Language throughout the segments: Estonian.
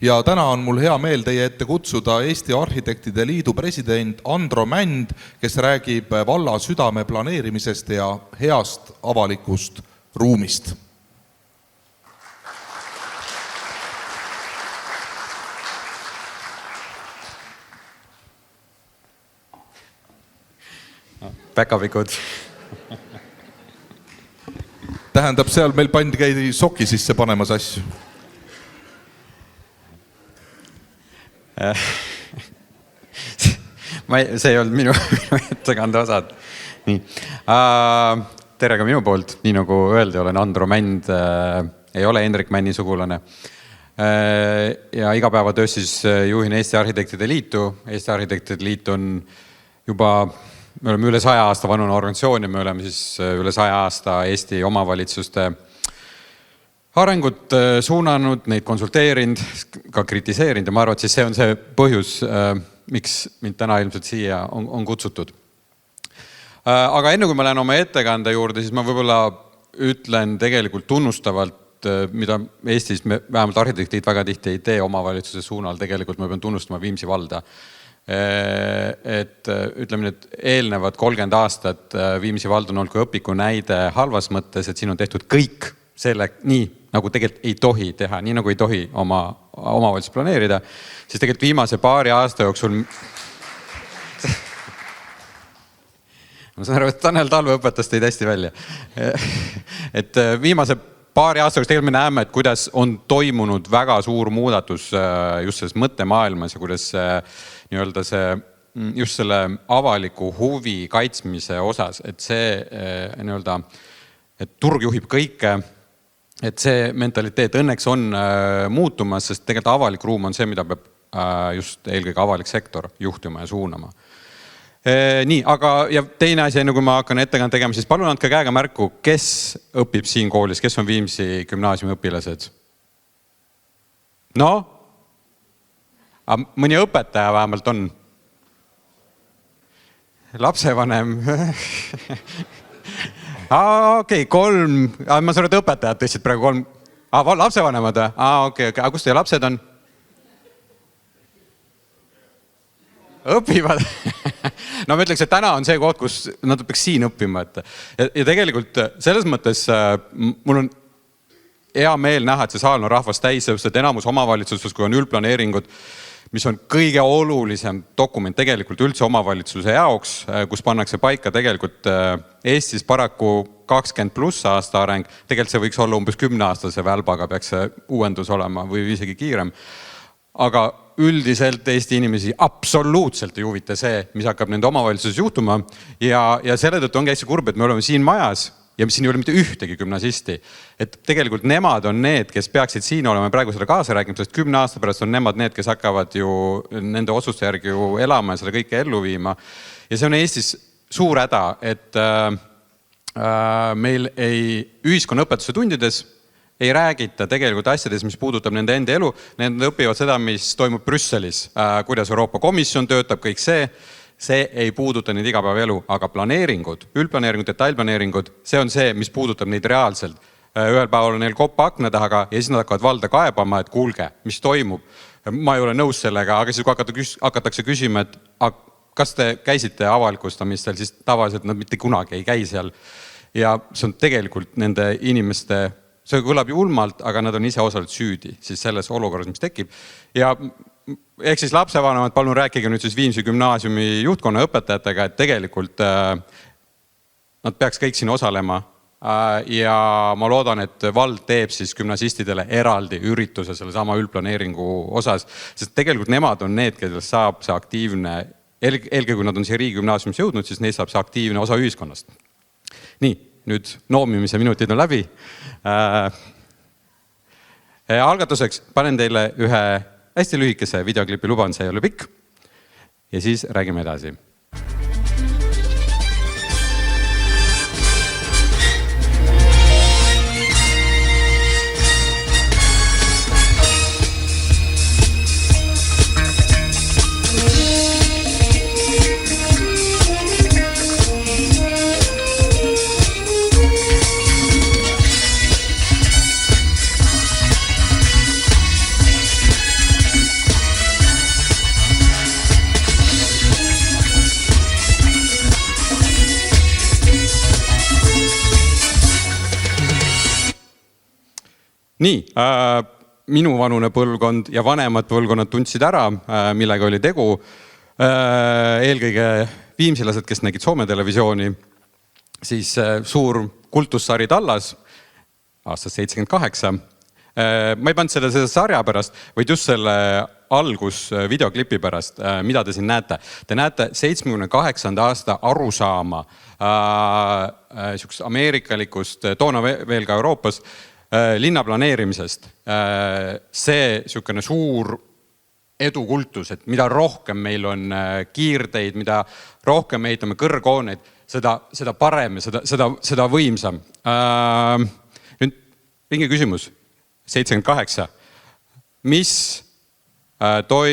Ja täna on mul hea meel teie ette kutsuda Eesti Arhitektide Liidu president Andro Mänd, kes räägib valla südame planeerimisest ja heast avalikust ruumist. Päkavikud. Tähendab, seal meil pandi käidi soki sisse panemas asju. See ei olnud minu ettekande osad. Nii. Tere ka minu poolt. Nii nagu öeldi, olen Andro Mänd, ei ole Hendrik Männi sugulane. Ja igapäevatöös siis juhin Eesti Arhitektide Liitu. Eesti Arhitektide Liit on juba, me oleme üle 100 aasta vanune organisatsioon ja me oleme siis üle 100 aasta Eesti omavalitsuste arengut suunanud, neid konsulteerinud, ka kritiseerinud ja ma arvan, et see on see põhjus, miks mind täna ilmselt siia on kutsutud. Aga enne kui ma lähen oma ettekande juurde, siis ma võib-olla ütlen tegelikult tunnustavalt, mida Eestis vähemalt arhitektid väga tihti ei tee omavalitsuse suunal, tegelikult ma pean tunnustama Viimsi valda. Et ütleme nüüd eelnevad 30 aastat Viimsi vald on olnud kui õpiku näide halvas mõttes, et siin on tehtud kõik selle nii, nagu tegelikult ei tohi teha, nii nagu ei tohi oma omavalitsust planeerida, siis tegelikult viimase paari aasta jooksul ma saan aru, et Tanel Talve õpetas teid hästi välja. Et viimase paari aasta jooksul tegelikult me näeme, et kuidas on toimunud väga suur muudatus just selles mõttemaailmas ja kuidas nii-öelda just selle avaliku huvi kaitsmise osas, et see nii-öelda, et turg juhib kõike, et see mentaliteet õnneks on muutumas, sest tegelikult avalik ruum on see, mida peab just eelkõige avalik sektor juhtima ja suunama. Nii, aga ja teine asi, enne kui ma hakkan ettekande tegema, siis palun andke käega märku, kes õpib siin koolis, kes on Viimsi gümnaasiumi õpilased? No? Mõni õpetaja vähemalt on? Lapsevanem? Okei, 3. Ma saan aru, et õpetajad tõstsid praegu 3. Lapsevanemad? Okei. Aga kus teie lapsed on? Õpivad? No ma ütleks, et täna on see koht, kus nad peaks siin õppima. Ja tegelikult selles mõttes mul on hea meel näha, et see saal on rahvast täis, sest enamus omavalitsuses, kui on üldplaneeringud, mis on kõige olulisem dokument tegelikult üldse omavalitsuse jaoks, kus pannakse paika tegelikult Eestis paraku 20+ aasta areng. Tegelikult see võiks olla umbes 10-aastase välbaga, peaks see uuendus olema või isegi kiirem. Aga üldiselt Eesti inimesi absoluutselt ei huvita see, mis hakkab nende omavalitsuses juhtuma. Ja selle tõttu ongi hästi kurb, et me oleme siin majas ja siin ei ole mitte ühtegi gümnasisti. Et tegelikult nemad on need, kes peaksid siin olema praegu selle kaasa rääkima, sest 10 aasta pärast on nemad need, kes hakkavad ju nende otsuste järgi ju elama ja selle kõike ellu viima. Ja see on Eestis suur häda, et meil ühiskonna õpetuse tundides ei räägita tegelikult asjades, mis puudutab nende enda elu. Nende õpivad seda, mis toimub Brüsselis, kuidas Euroopa Komisjon töötab, kõik see ei puuduta neid igapäeva elu, aga planeeringud, üldplaneeringud, detailplaneeringud, see on see, mis puudutab neid reaalselt. Ühel päeval on neil koppa akna taha ja siis nad hakkavad valda kaebama, et kuulge, mis toimub. Ma ei ole nõus sellega, aga siis kui hakatakse küsima, et kas te käisite avalikustamistel, siis tavaliselt nad mitte kunagi ei käi seal. Ja see on tegelikult nende inimeste, see kõlab ju ulmalt, aga nad on ise osaliselt süüdi siis selles olukorras, mis tekib. Ja ehk siis lapsevanemad, palun rääkige nüüd siis Viimsi gümnaasiumi juhtkonna õpetajatega, et tegelikult nad peaks kõik siin osalema. Ja ma loodan, et vald teeb siis gümnasistidele eraldi ürituse selle sama üldplaneeringu osas, sest tegelikult nemad on need, kellest saab see aktiivne, eelkõige kui nad on siia riigigümnaasiumis jõudnud, siis neist saab see aktiivne osa ühiskonnast. Nii, nüüd noomimise minutid on läbi. Algatuseks panen teile ühe hästi lühikese videoklipi, luban, see ei ole pikk. Ja siis räägime edasi. Nii, minuvanune põlvkond ja vanemad põlvkonnad tundsid ära, millega oli tegu. Eelkõige viimsilased, kes nägid Soome televisiooni, siis suur kultussari Tallas aastast 78. Ma ei pannud selle sarja pärast, vaid just selle algus videoklipi pärast, mida te siin näete. Te näete 78. aasta arusaama ameerikalikust, toona veel ka Euroopas, linnaplaneerimisest. See sükene suur edukultus, et mida rohkem meil on kiirteid, mida rohkem me ehitame kõrghooneid, seda parem ja seda võimsam. Nüüd ringi küsimus, 78.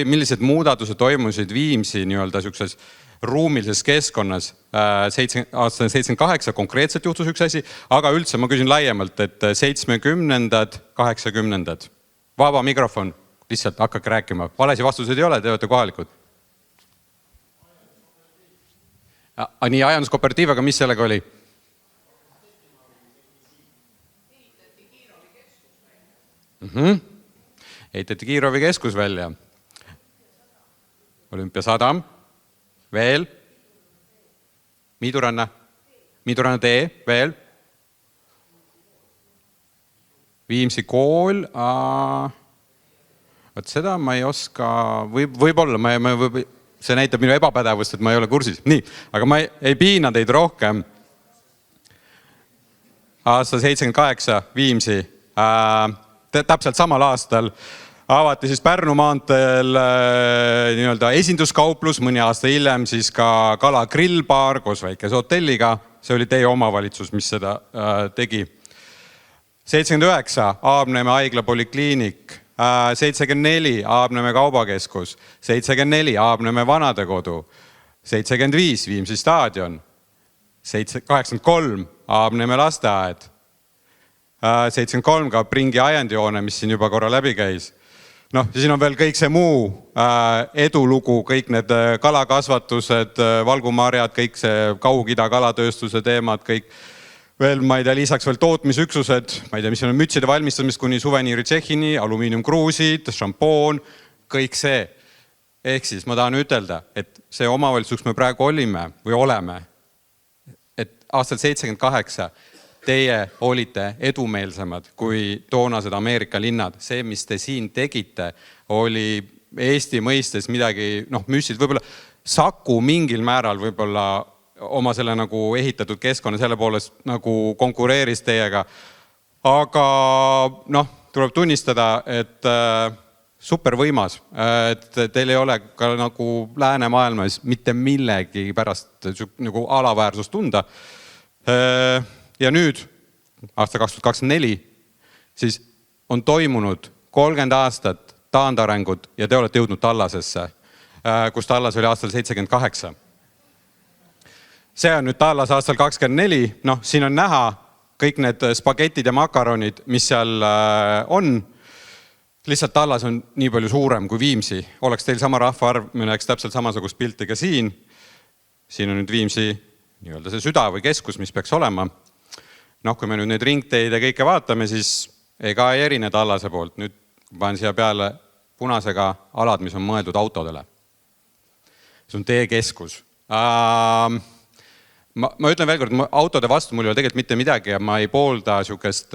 Millised muudatused toimusid Viimsi sellises ruumilises keskkonnas aastal 78 konkreetselt juhtus üks asi, aga üldse ma küsin laiemalt, et 70-ndad, 80-ndad. Vaba mikrofon, lihtsalt hakkake rääkima. Valesi vastuseid ei ole, te olete kohalikud. Nii, ajanduskooperatiiv, aga mis sellega oli? Ehitati Kiirovi keskus välja. Olümpiasadam. Veel? Miiduranna tee, veel? Viimsi kool. Võt seda ma ei oska, võib-olla, see näitab minu ebapädevust, et ma ei ole kursis. Nii, aga ma ei piina teid rohkem. Aasta 78 Viimsi. Täpselt samal aastal avati siis Pärnu maanteel esinduskauplus, mõni aasta hiljem siis ka Kala grillbaar koos väikese hotelliga. See oli teie omavalitsus, mis seda tegi. 79 Aabneeme haigla polikliinik, 74 Aabneeme kaubakeskus, 74 Aabneeme vanadekodu, 75 Viimsi staadion, 83 Aabneeme lasteaed, 73 ka Pringi ajendijoone, mis siin juba korra läbi käis. Siin on veel kõik see muu edulugu, kõik need kalakasvatused, valgumarjad, kõik see Kaug-Ida kalatööstuse teemad, kõik veel, ma ei tea, lisaks veel tootmisüksused, ma ei tea, mis on mütside valmistamist kuni suveniiri Tšehhini, alumiiniumkruusid, šampoon, kõik see. Ehk siis ma tahan ütelda, et see omavalitsus me praegu olime või oleme, et aastal 78 teie olite edumeelsemad kui toonased Ameerika linnad. See, mis te siin tegite, oli Eesti mõistes midagi, müssid, võib-olla Saku mingil määral võib-olla oma selle nagu ehitatud keskkonna selle poolest nagu konkureeris teiega. Aga tuleb tunnistada, et super võimas, et teil ei ole ka nagu läänemaailmas mitte millegi pärast nagu alaväärsust tunda. Ja nüüd, aasta 2024, siis on toimunud 30 aastat taandarengut ja te olete jõudnud Tallasesse, kus Tallas oli aastal 78. See on nüüd Tallas aastal 24. Siin on näha kõik need spagetid ja makaronid, mis seal on. Lihtsalt Tallas on nii palju suurem kui Viimsi. Oleks teil sama rahvaarv, me näeks täpselt samasugust pilti ka siin. Siin on nüüd Viimsi nii-öelda see süda või keskus, mis peaks olema. Kui me nüüd neid ringteid ja kõike vaatame, siis ega ei erine Tallase poolt. Nüüd panen siia peale punasega alad, mis on mõeldud autodele. See on teekeskus. Ma ütlen veel kord, autode vastu mul ei ole tegelikult mitte midagi ja ma ei poolda sükest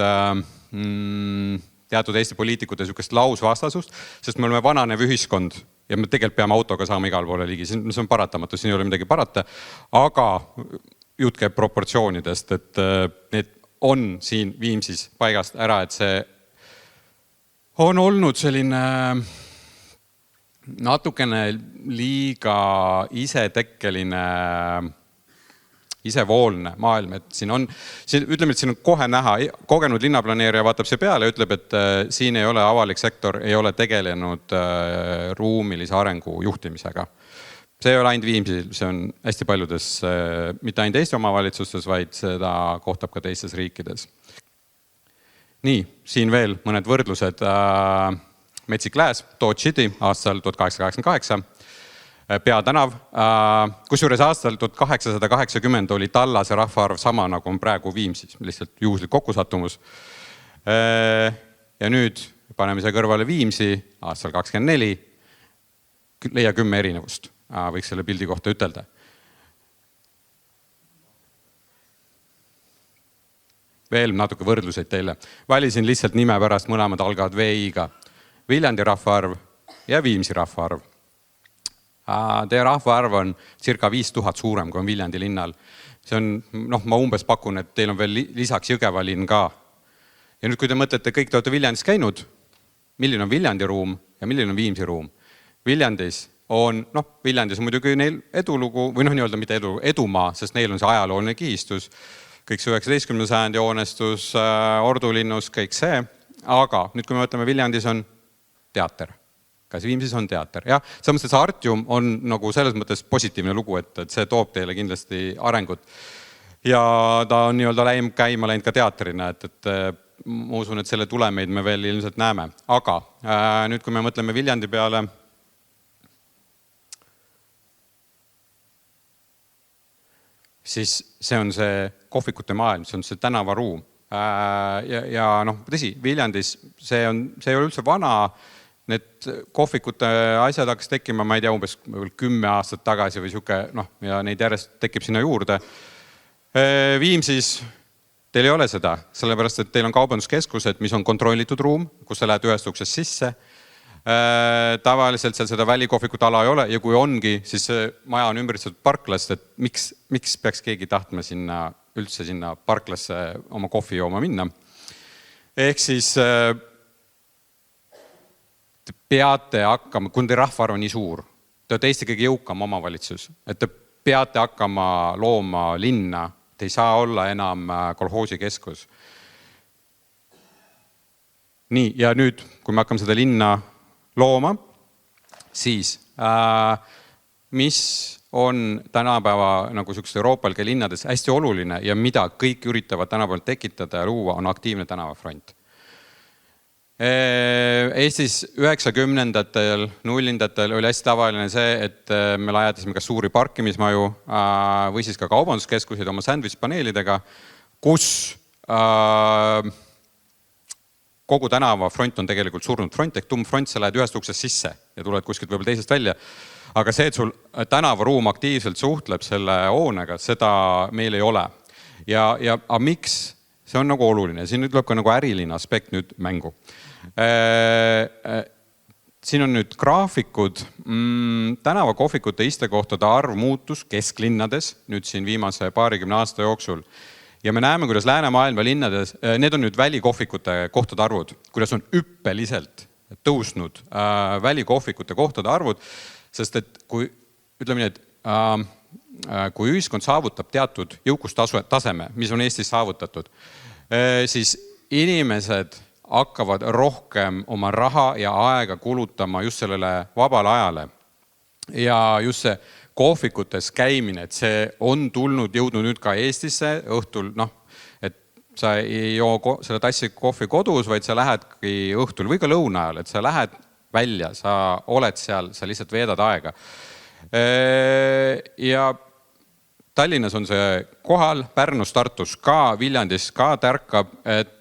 teatud Eesti poliitikute sükest lausvastasust, sest me oleme vananev ühiskond ja me tegelikult peame autoga saama igal poole ligi. See on paratamatu, siin ei ole midagi parata, aga jutt käib proportsioonidest, et need on siin Viimsis paigast ära, et see on olnud selline natukene liiga isetekkeline, isevoolne maailm, et siin on, ütleme, et siin on kohe näha, kogenud linnaplaneerija vaatab see peale ja ütleb, et siin ei ole avalik sektor, ei ole tegelenud ruumilise arengu juhtimisega. See ei ole ainult Viimsil, see on hästi paljudes, mitte ainult Eesti omavalitsustes, vaid seda kohtab ka teistes riikides. Nii, siin veel mõned võrdlused. Metsik Lääs, Dodge City aastal 1888, Peatänav, kusjuures aastal 1880 oli Tallase rahvaarv sama, nagu on praegu Viimsis, lihtsalt juhuslik kokkusattumus. ja nüüd paneme see kõrvale Viimsi aastal 24, leia 10 erinevust, võiks selle pildi kohta ütelda. Veel natuke võrdluseid teile. Valisin lihtsalt nime pärast, mõlemad algavad VI-ga. Viljandi rahvaarv ja Viimsi rahvaarv. Teie rahvaarv on circa 5000 suurem, kui on Viljandi linnal. See on, ma umbes pakun, et teil on veel lisaks Jõgeva linn ka. Ja nüüd, kui te mõtlete, kõik te olete Viljandis käinud, milline on Viljandi ruum ja milline on Viimsi ruum. Viljandis on muidugi neil edulugu, või nii-öelda mitte edumaa, sest neil on see ajalooline kihistus, kõik see 19. sajandi joonestus, Ordulinnus, kõik see. Aga nüüd, kui me mõtleme, Viljandis on teater. Kas Viimsis on teater? Jah, samas see Artium on nagu selles mõttes positiivne lugu, et see toob teile kindlasti arengut. Ja ta on nii-öelda käima läinud ka teatrina, et ma usun, et selle tulemeid me veel ilmselt näeme. Aga nüüd, kui me mõtleme Viljandi peale, siis see on see kohvikute maailm, see on see tänavaruum. Ja tõsi, Viljandis see ei ole üldse vana, need kohvikute asjad hakkas tekkima, ma ei tea, umbes 10 aastat tagasi või siuke, ja neid järjest tekib sinna juurde. Viimsis teil ei ole seda, sellepärast, et teil on kaubanduskeskused, mis on kontrollitud ruum, kus sa lähed ühest uksest sisse. Tavaliselt seal seda välikohvikut ala ei ole ja kui ongi, siis see maja on ümbritsetud parklast, et miks peaks keegi tahtma üldse sinna parklasse oma kohvi jooma minna. Ehk siis te peate hakkama, kui te rahvaarv on nii suur, te olete Eesti kõige jõukam omavalitsus, et te peate hakkama looma linna, te ei saa olla enam kolhoosi keskus. Nii, ja nüüd, kui me hakkame seda linna looma, siis mis on tänapäeva nagu sellised Euroopalge linnades hästi oluline ja mida kõik üritavad tänapäeval tekitada ja luua, on aktiivne tänavafront. Eestis 90-ndatel, 0-ndatel oli hästi tavaline see, et me lajatasime ka suuri parkimismaju või siis ka kaubanduskeskuseid oma sandwich-paneelidega, kus kogu tänavafront on tegelikult surnud front, ehk tummfront, sa lähed ühest uksest sisse ja tuled kuskilt võib-olla teisest välja. Aga see, et sul tänavaruum aktiivselt suhtleb selle hoonega, seda meil ei ole. Ja miks? See on nagu oluline. Siin nüüd tuleb ka nagu äriline aspekt nüüd mängu. Siin on nüüd graafikud. Tänavakohvikute istekohtade arv muutus kesklinnades nüüd siin viimase 20 aasta jooksul. Ja me näeme, kuidas Läänemaailma linnades, need on nüüd välikohvikute kohtade arvud, kuidas on üppeliselt tõusnud välikohvikute kohtade arvud, sest et kui, ütleme nii, et kui ühiskond saavutab teatud jõukustaseme, mis on Eestis saavutatud, siis inimesed hakkavad rohkem oma raha ja aega kulutama just sellele vabale ajale. Ja just see kohvikutes käimine, et see on jõudnud nüüd ka Eestisse õhtul, et sa ei joo selle tassi kohvi kodus, vaid sa lähedki õhtul või ka lõuna ajal, et sa lähed välja, sa oled seal, sa lihtsalt veedad aega. Ja Tallinnas on see kohal, Pärnus, Tartus ka, Viljandis ka tärkab, et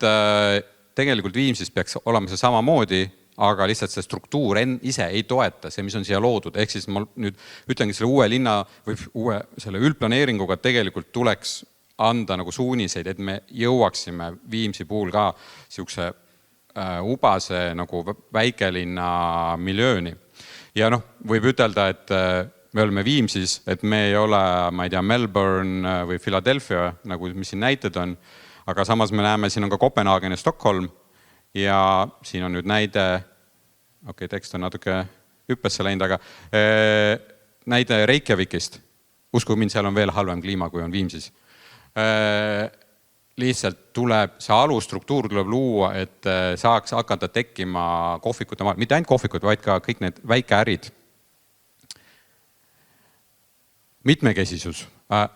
tegelikult Viimsis peaks olema see samamoodi, aga lihtsalt see struktuur ise ei toeta see, mis on siia loodud. Ehk siis ma nüüd ütlengi selle uue linna või selle üldplaneeringuga tegelikult tuleks anda nagu suuniseid, et me jõuaksime Viimsi puhul ka siukse ubase nagu väikelinna miljööni. Ja võib ütelda, et me oleme Viimsis, et me ei ole, ma ei tea, Melbourne või Philadelphia, nagu mis siin näited on, aga samas me näeme, siin on ka Kopenhaagen ja Stockholm. Ja siin on nüüd näide, tekst on natuke hüppesse läinud, aga näide Reykjavikist. Usku mind, seal on veel halvem kliima, kui on Viimsis. Lihtsalt tuleb, see alustruktuur tuleb luua, et saaks hakata tekkima kohvikute maal. Mitte ainult kohvikud, vaid ka kõik need väikeärid. Mitmekesisus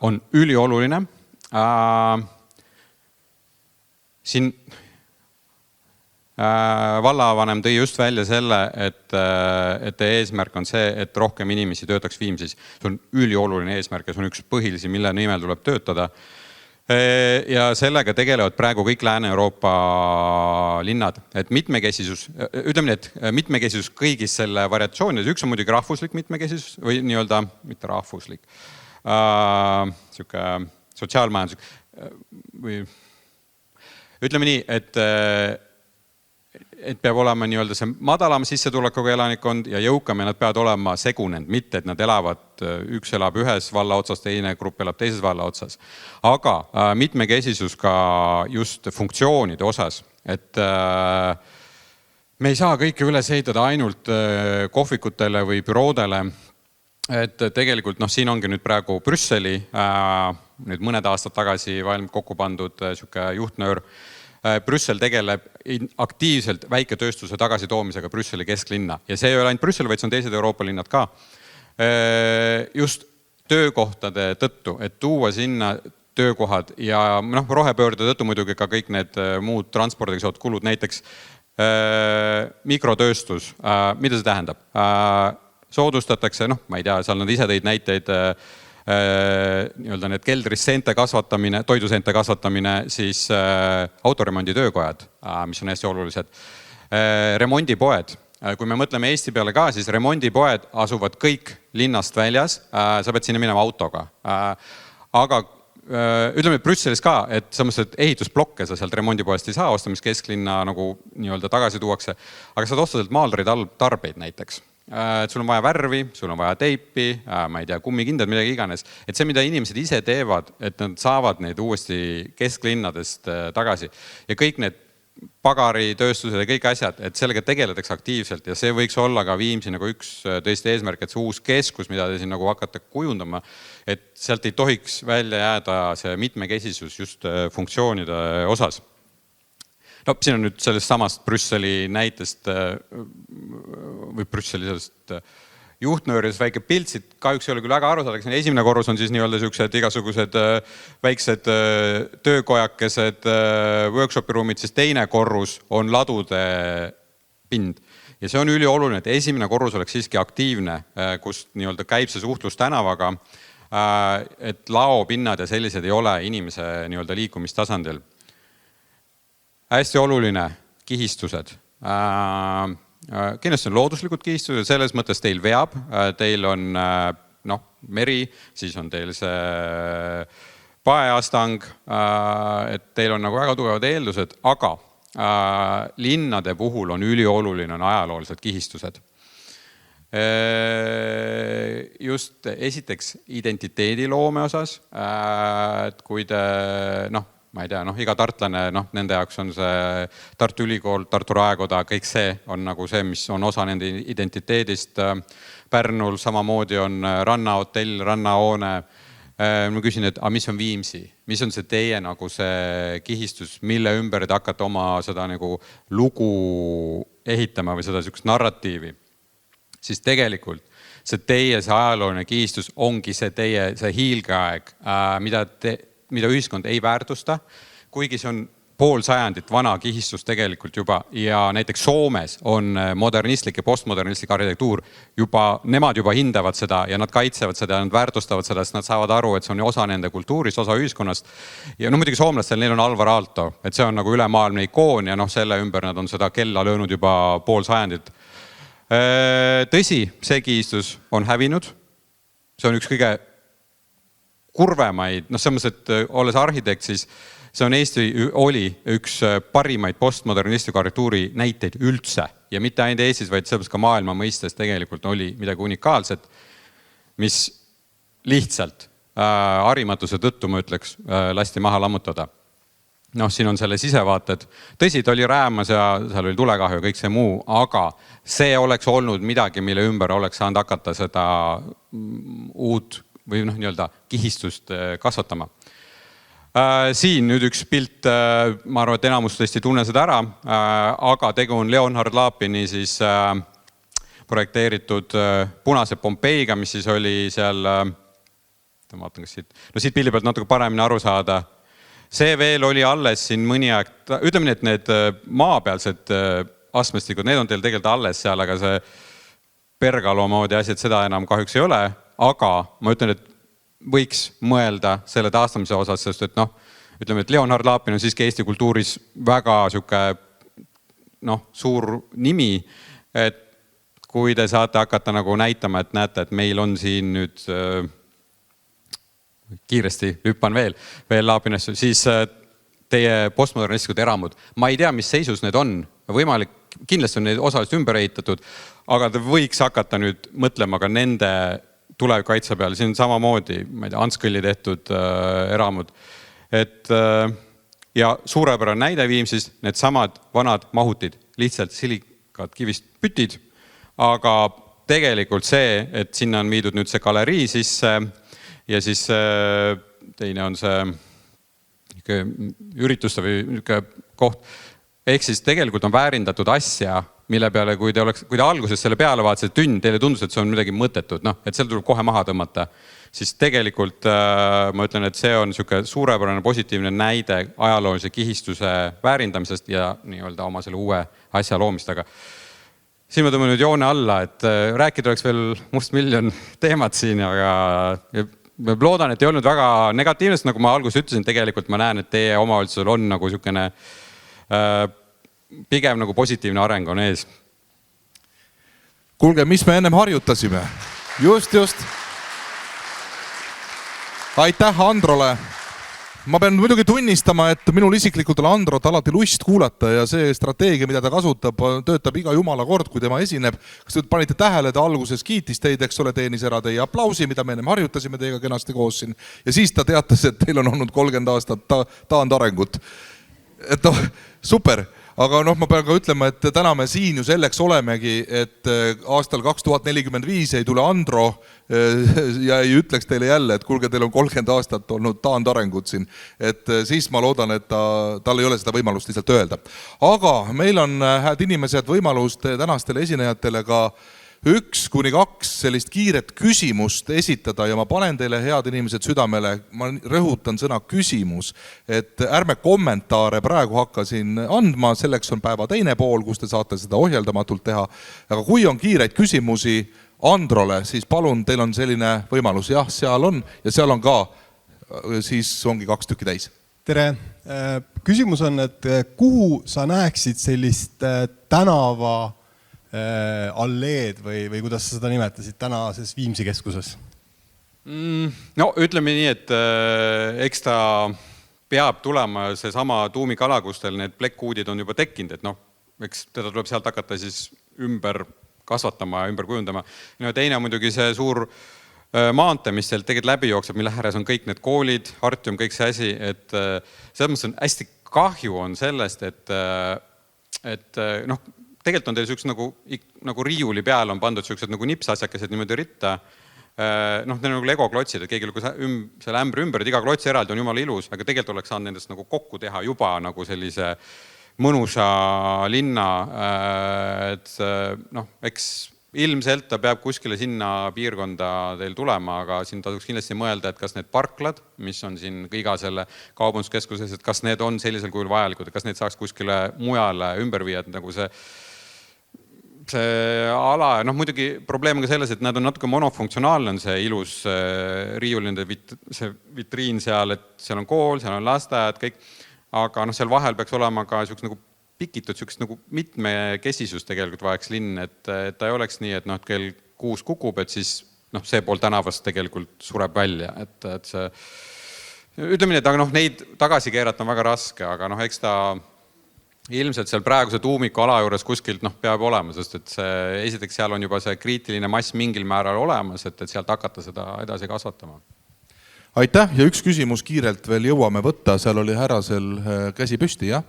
on ülioluline. Siin vallavanem tõi just välja selle, et eesmärk on see, et rohkem inimesi töötaks Viimsis. See on ülioluline eesmärk ja see on üks põhilisi, mille nimel tuleb töötada. Ja sellega tegelevad praegu kõik Lääne-Euroopa linnad, et mitmekesisus, ütleme nii, et mitmekesisus kõigis selle variatsioonides, üks on muidugi rahvuslik mitmekesisus või nii-öelda, mitte rahvuslik, sotsiaalmajanduslik või ütleme nii, et peab olema nii-öelda see madalam sissetulekuga elanikkond ja jõukam ja nad peavad olema segunenud, mitte et nad elavad, üks elab ühes valla otsas, teine grupp elab teises valla otsas. Aga mitmekesisus ka just funktsioonide osas, et me ei saa kõike üles ehitada ainult kohvikutele või büroodele, et tegelikult siin ongi nüüd praegu Brüsseli, nüüd mõned aastad tagasi kokku pandud juhtnöör. Brüssel tegeleb aktiivselt väiketööstuse tagasitoomisega Brüsseli kesklinna ja see ei ole ainult Brüssel, vaid see on teised Euroopa linnad ka. Just töökohtade tõttu, et tuua sinna töökohad ja rohepöörde tõttu muidugi ka kõik need muud transpordiga seotud kulud, näiteks mikrotööstus, mida see tähendab? Soodustatakse, ma ei tea, seal nad ise tõid näiteid, nii-öelda need keldris seente kasvatamine, toiduseente kasvatamine, siis autoremondi töökojad, mis on hästi olulised. Remondipoed. Kui me mõtleme Eesti peale ka, siis remondipoed asuvad kõik linnast väljas, sa pead sinna minema autoga. Aga ütleme Brüsselis ka, et samas ehitusblokke sa sealt remondipoest ei saa osta, mis kesklinna nagu nii-öelda tagasi tuuakse, aga saad osta sealt maalrid tarbeid näiteks. Et sul on vaja värvi, sul on vaja teipi, ma ei tea, kummikindad, midagi iganes. Et see, mida inimesed ise teevad, et nad saavad neid uuesti kesklinnadest tagasi. Ja kõik need pagaritööstused ja kõik asjad, et sellega tegeletakse aktiivselt ja see võiks olla ka Viimsi nagu üks tõesti eesmärk, et see uus keskus, mida te siin nagu hakkate kujundama, et sealt ei tohiks välja jääda see mitmekesisus just funktsioonide osas. No, siin on nüüd sellest samast Brüsseli näitest või Brüsseli sellest juhtnöörides väike pilt, siit kahjuks ei ole küll väga aru saada, aga esimene korrus on siis nii-öelda sellised igasugused väiksed töökojakesed, workshopi ruumid, siis teine korrus on ladude pind. Ja see on ülioluline, et esimene korrus oleks siiski aktiivne, kust nii-öelda käib see suhtlus tänavaga, et laopinnad ja sellised ei ole inimese nii-öelda liikumistasandil. Hästi oluline, kihistused. Kindlasti on looduslikud kihistused, selles mõttes teil veab, teil on meri, siis on teil see paeastang, et teil on nagu väga tugevad eeldused, aga linnade puhul on ülioluline on ajaloolised kihistused. Just esiteks identiteediloome osas, et kui te, ma ei tea, iga tartlane, nende jaoks on see Tartu Ülikool, Tartu Raekoda, kõik see on nagu see, mis on osa nende identiteedist. Pärnul samamoodi on rannahotell, rannahoone. Ma küsin, et mis on Viimsi? Mis on see teie nagu see kihistus, mille ümber te hakkate oma seda nagu lugu ehitama või seda sellist narratiivi? Siis tegelikult see teie see ajalooline kihistus ongi see teie see hiilgeaeg, mida ühiskond ei väärtusta, kuigi see on pool sajandit vana kihistus tegelikult juba ja näiteks Soomes on modernistlik ja postmodernistlik arhitektuur nemad juba hindavad seda ja nad kaitsevad seda ja nad väärtustavad seda, sest nad saavad aru, et see on osa nende kultuurist, osa ühiskonnast. Ja muidugi soomlastel, neil on Alvar Aalto, et see on nagu ülemaailmne ikoon ja selle ümber nad on seda kella löönud juba pool sajandit. Tõsi, see kihistus on hävinud. See on üks kõige kurvemaid, selles mõttes, et olles arhitekt, siis see on Eesti oli üks parimaid postmodernistliku arhitektuuri näiteid üldse ja mitte ainult Eestis, vaid sellepärast ka maailma mõistes tegelikult oli midagi unikaalset, mis lihtsalt harimatuse tõttu, ma ütleks, lasti maha lammutada. Siin on selle sisevaated. Tõsi, ta oli räämas ja seal oli tulekahju ja kõik see muu, aga see oleks olnud midagi, mille ümber oleks saanud hakata seda uut või nii-öelda kihistust kasvatama. Siin nüüd üks pilt, ma arvan, et enamus tõesti ei tunne seda ära, aga tegu on Leonhard Lapini siis projekteeritud punase Pompeiga, mis siis oli seal, ma vaatan, kas siit pildi pealt natuke paremini aru saada. See veel oli alles siin mõni aeg, ütleme nii, et need maapealsed astmestikud, need on teil tegelikult alles seal, aga see Pergalo moodi asi, et seda enam kahjuks ei ole, aga ma ütlen, et võiks mõelda selle taastamise osas, sest et ütleme, et Leonhard Laapin on siiski Eesti kultuuris väga sihuke suur nimi, et kui te saate hakata nagu näitama, et näete, et meil on siin nüüd kiiresti hüppan veel Laapinasse, siis teie postmodernistlikud eramud, ma ei tea, mis seisus need on, võimalik, kindlasti on neid osaliselt ümber ehitatud, aga te võiks hakata nüüd mõtlema ka nende tulevikaitse peale, siin on samamoodi, ma ei tea, Anskõlli tehtud eramud, et ja suurepärane näide Viimsis, need samad vanad mahutid, lihtsalt silikad kivist pütid, aga tegelikult see, et sinna on viidud nüüd see galerii sisse ja siis teine on see ürituste või koht, ehk siis tegelikult on väärindatud asja, mille peale, kui te alguses selle peale vaatasite tünn, teile tundus, et see on midagi mõttetut, et seal tuleb kohe maha tõmmata, siis tegelikult ma ütlen, et see on suurepärane positiivne näide ajaloolise kihistuse väärindamisest ja nii-öelda oma selle uue asja loomist, aga siin ma tõmban nüüd joone alla, et rääkida oleks veel mustmiljon teemat siin, aga ma loodan, et ei olnud väga negatiivne, sest nagu ma alguses ütlesin, tegelikult ma näen, et teie omavalitsusel on nagu niisugune pigem nagu positiivne areng on ees. Kuulge, mis me ennem harjutasime? Just. Aitäh Androle. Ma pean muidugi tunnistama, et minul isiklikult on Androt alati lust kuulata ja see strateegia, mida ta kasutab, töötab iga jumala kord, kui tema esineb. Kas te panite tähele, ta alguses kiitis teid, eks ole, teenis ära teie aplausi, mida me ennem harjutasime teiega kenasti koos siin. Ja siis ta teatas, et teil on olnud 30 aastat taandarengut. Et super. Aga ma pean ka ütlema, et täna me siin ju selleks olemegi, et aastal 2045 ei tule Andro ja ei ütleks teile jälle, et kuulge, teil on 30 aastat olnud taandarengut siin. Et siis ma loodan, et tal ei ole seda võimalust lihtsalt öelda. Aga meil on, hääd inimesed, võimalus tänastele esinejatele ka 1-2 sellist kiiret küsimust esitada ja ma panen teile, head inimesed, südamele, ma rõhutan sõna küsimus, et ärme kommentaare praegu hakka siin andma, selleks on päeva teine pool, kus te saate seda ohjeldamatult teha, aga kui on kiireid küsimusi Androle, siis palun, teil on selline võimalus, jah, seal on ja seal on ka, siis ongi 2 tükki täis. Tere! Küsimus on, et kuhu sa näeksid sellist tänava alleed või kuidas sa seda nimetasid tänases Viimsi keskuses? No ütleme nii, et eks ta peab tulema see sama tuumikala, kus teil need plekkuudid on juba tekkinud, et eks teda tuleb sealt hakata siis ümber kasvatama ja ümber kujundama. Teine on muidugi see suur maantee, mis sealt tegelikult läbi jookseb, mille ääres on kõik need koolid, Artium, kõik see asi, et selles mõttes on hästi kahju on sellest, et tegelikult on teil sellised nagu riiuli peal on pandud sellised nagu nipsasjakesed niimoodi ritta. Need on nagu legoklotsid, et keegi selle ämbri ümber, et iga klots eraldi on jumala ilus, aga tegelikult oleks saanud nendest nagu kokku teha juba nagu sellise mõnusa linna. Et eks ilmselt ta peab kuskile sinna piirkonda teil tulema, aga siin tasuks kindlasti mõelda, et kas need parklad, mis on siin iga selle kaubanduskeskuses, et kas need on sellisel kujul vajalikud, et kas need saaks kuskile mujale ümber viia, et nagu see ala, muidugi probleem on ka selles, et nad on natuke monofunktsionaalne, on see ilus riiul, see vitriin seal, et seal on kool, seal on lasteaed, kõik, aga seal vahel peaks olema ka nagu pikitud, nagu mitmekesisus tegelikult vajaks linn, et ta ei oleks nii, et kell 6 kukub, et siis see pool tänavast tegelikult sureb välja, et see, ütleme nii, et aga neid tagasi keerata on väga raske, aga eks ta ilmselt seal praeguse tuumiku ala juures kuskilt peab olema, sest et esiteks seal on juba see kriitiline mass mingil määral olemas, et sealt hakata seda edasi kasvatama. Aitäh ja üks küsimus kiirelt veel jõuame võtta, seal oli härrasel käsi püsti, jah?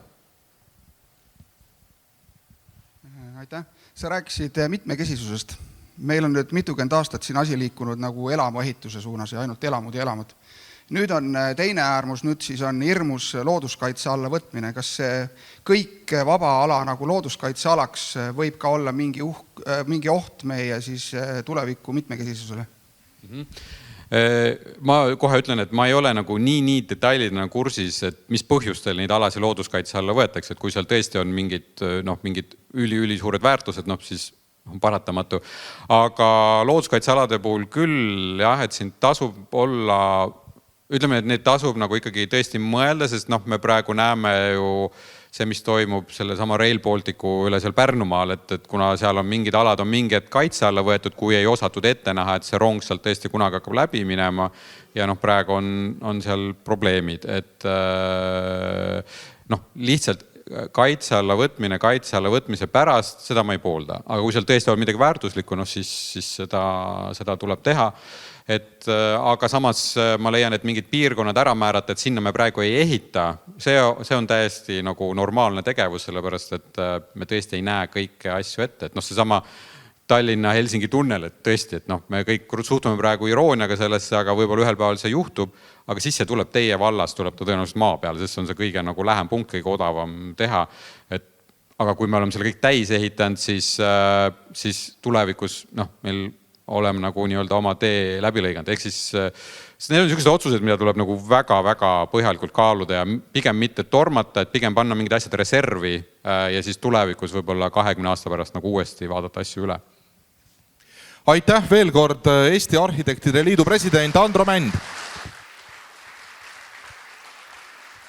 Aitäh. Sa rääkisid mitmekesisusest. Meil on nüüd mitukümmend aastat siin asi liikunud nagu elamuehituse suunas ja ainult elamud ja elamud. Nüüd on teine äärmus, nüüd siis on hirmus looduskaitse alla võtmine. Kas see kõik vaba ala nagu looduskaitsealaks võib ka olla mingi oht meie siis tuleviku mitmekesisusele? Ma kohe ütlen, et ma ei ole nagu nii detailidena kursis, et mis põhjustel neid alasi looduskaitse alla võetakse, et kui seal tõesti on mingid üli suured väärtused, siis on paratamatu. Aga looduskaitsealade puhul küll, jah, et siin tasub olla ütleme, et neid tasub nagu ikkagi tõesti mõelda, sest me praegu näeme ju see, mis toimub selle sama Rail Balticu üle seal Pärnumaal, et kuna seal on mingid alad on mingi hetk kaitse alla võetud, kui ei osatud ette näha, et see rong sealt tõesti kunagi hakkab läbi minema ja praegu on seal probleemid, et lihtsalt kaitse alla võtmise pärast, seda ma ei poolda. Aga kui seal tõesti on midagi väärtuslikku, siis seda tuleb teha. Aga samas ma leian, et mingid piirkonnad ära määrata, et sinna me praegu ei ehita, see on täiesti nagu normaalne tegevus, sellepärast, et me tõesti ei näe kõiki asju ette. Et seesama Tallinna-Helsingi tunnel, et tõesti, et me kõik suhtume praegu irooniaga sellesse, aga võib-olla ühel päeval see juhtub, aga siis see tuleb teie vallas, tuleb ta tõenäoliselt maa peale, sest see on see kõige nagu lähem punkt, kõige odavam teha. Aga kui me oleme selle kõik täis ehitanud, siis tulevikus meil oleme nagu nii-öelda oma tee läbi lõiganud. Ehk siis need on sellised otsused, mida tuleb nagu väga-väga põhjalikult kaaluda ja pigem mitte tormata, et pigem panna mingid asjad reservi ja siis tulevikus võib-olla 20 aasta pärast nagu uuesti vaadata asju üle. Aitäh veel kord Eesti Arhitektide Liidu president Andro Mänd.